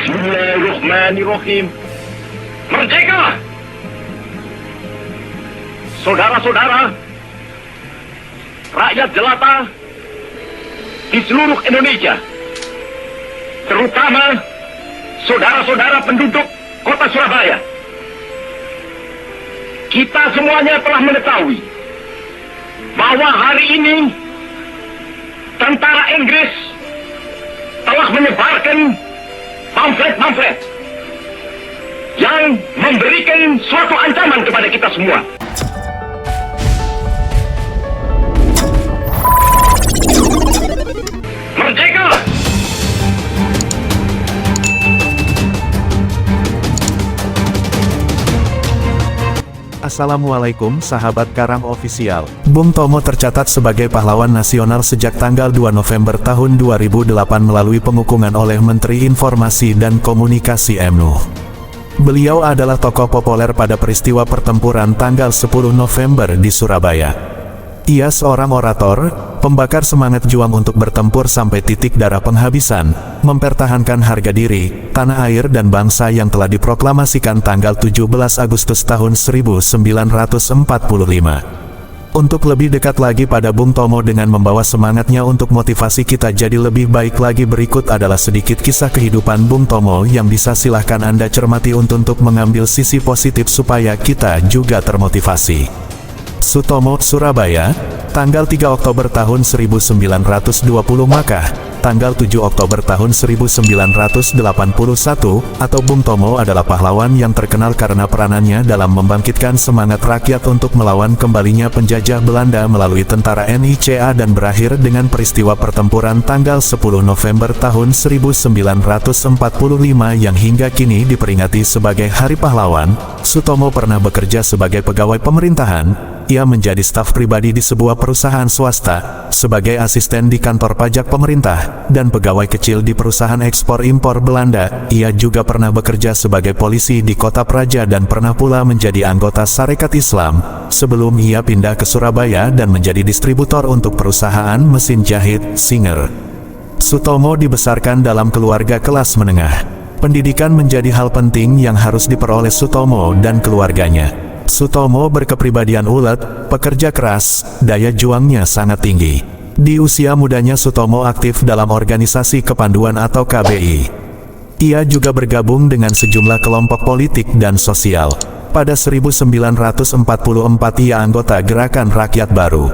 Bismillahirrahmanirrahim. Merdeka! Saudara-saudara, rakyat jelata di seluruh Indonesia, terutama saudara-saudara penduduk kota Surabaya, kita semuanya telah mengetahui bahwa hari ini tentara Inggris telah menyebarkan pamflet-pamflet yang memberikan suatu ancaman kepada kita semua. Merdeka! Assalamualaikum sahabat Karang Official. Bung Tomo tercatat sebagai pahlawan nasional sejak tanggal 2 November tahun 2008 melalui pengukuhan oleh Menteri Informasi dan Komunikasi MNU. Beliau adalah tokoh populer pada peristiwa pertempuran tanggal 10 November di Surabaya. Ia seorang orator, pembakar semangat juang untuk bertempur sampai titik darah penghabisan, mempertahankan harga diri, tanah air dan bangsa yang telah diproklamasikan tanggal 17 Agustus tahun 1945. Untuk lebih dekat lagi pada Bung Tomo dengan membawa semangatnya untuk motivasi kita jadi lebih baik lagi, berikut adalah sedikit kisah kehidupan Bung Tomo yang bisa silahkan Anda cermati untuk mengambil sisi positif supaya kita juga termotivasi. Sutomo, Surabaya, tanggal 3 Oktober tahun 1920 Makkah, tanggal 7 Oktober tahun 1981, atau Bung Tomo adalah pahlawan yang terkenal karena peranannya dalam membangkitkan semangat rakyat untuk melawan kembalinya penjajah Belanda melalui tentara NICA dan berakhir dengan peristiwa pertempuran tanggal 10 November tahun 1945 yang hingga kini diperingati sebagai Hari Pahlawan. Sutomo pernah bekerja sebagai pegawai pemerintahan. Ia menjadi staf pribadi di sebuah perusahaan swasta, sebagai asisten di kantor pajak pemerintah, dan pegawai kecil di perusahaan ekspor-impor Belanda. Ia juga pernah bekerja sebagai polisi di Kota Praja dan pernah pula menjadi anggota Sarekat Islam, sebelum ia pindah ke Surabaya dan menjadi distributor untuk perusahaan mesin jahit, Singer. Sutomo dibesarkan dalam keluarga kelas menengah. Pendidikan menjadi hal penting yang harus diperoleh Sutomo dan keluarganya. Sutomo berkepribadian ulet, pekerja keras, daya juangnya sangat tinggi. Di usia mudanya Sutomo aktif dalam organisasi kepanduan atau KBI. Ia juga bergabung dengan sejumlah kelompok politik dan sosial. Pada 1944 ia anggota Gerakan Rakyat Baru.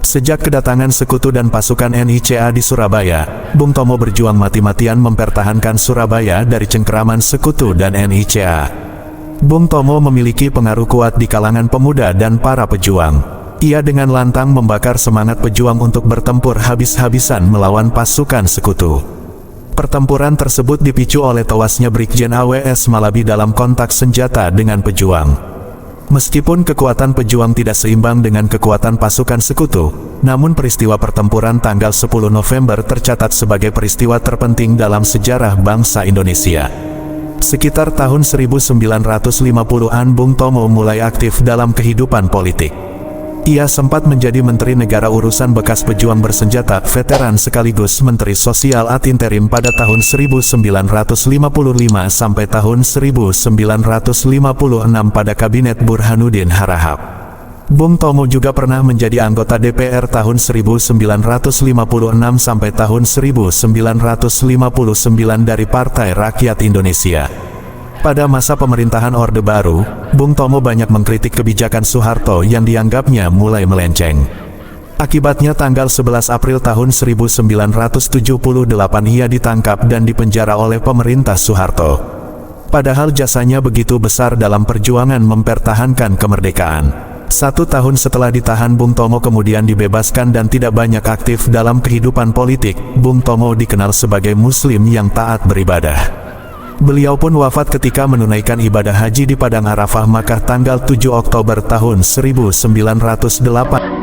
Sejak kedatangan sekutu dan pasukan NICA di Surabaya, Bung Tomo berjuang mati-matian mempertahankan Surabaya dari cengkeraman sekutu dan NICA. Bung Tomo memiliki pengaruh kuat di kalangan pemuda dan para pejuang. Ia dengan lantang membakar semangat pejuang untuk bertempur habis-habisan melawan pasukan sekutu. Pertempuran tersebut dipicu oleh tewasnya Brigjen AWS Malabi dalam kontak senjata dengan pejuang. Meskipun kekuatan pejuang tidak seimbang dengan kekuatan pasukan sekutu, namun peristiwa pertempuran tanggal 10 November tercatat sebagai peristiwa terpenting dalam sejarah bangsa Indonesia. Sekitar tahun 1950-an Bung Tomo mulai aktif dalam kehidupan politik. Ia sempat menjadi Menteri Negara Urusan Bekas Pejuang Bersenjata Veteran sekaligus Menteri Sosial ad interim pada tahun 1955 sampai tahun 1956 pada Kabinet Burhanuddin Harahap. Bung Tomo juga pernah menjadi anggota DPR tahun 1956 sampai tahun 1959 dari Partai Rakyat Indonesia. Pada masa pemerintahan Orde Baru, Bung Tomo banyak mengkritik kebijakan Soeharto yang dianggapnya mulai melenceng. Akibatnya tanggal 11 April tahun 1978 ia ditangkap dan dipenjara oleh pemerintah Soeharto. Padahal jasanya begitu besar dalam perjuangan mempertahankan kemerdekaan. 1 tahun setelah ditahan, Bung Tomo kemudian dibebaskan dan tidak banyak aktif dalam kehidupan politik. Bung Tomo dikenal sebagai Muslim yang taat beribadah. Beliau pun wafat ketika menunaikan ibadah haji di Padang Arafah Makkah tanggal 7 Oktober tahun 1908.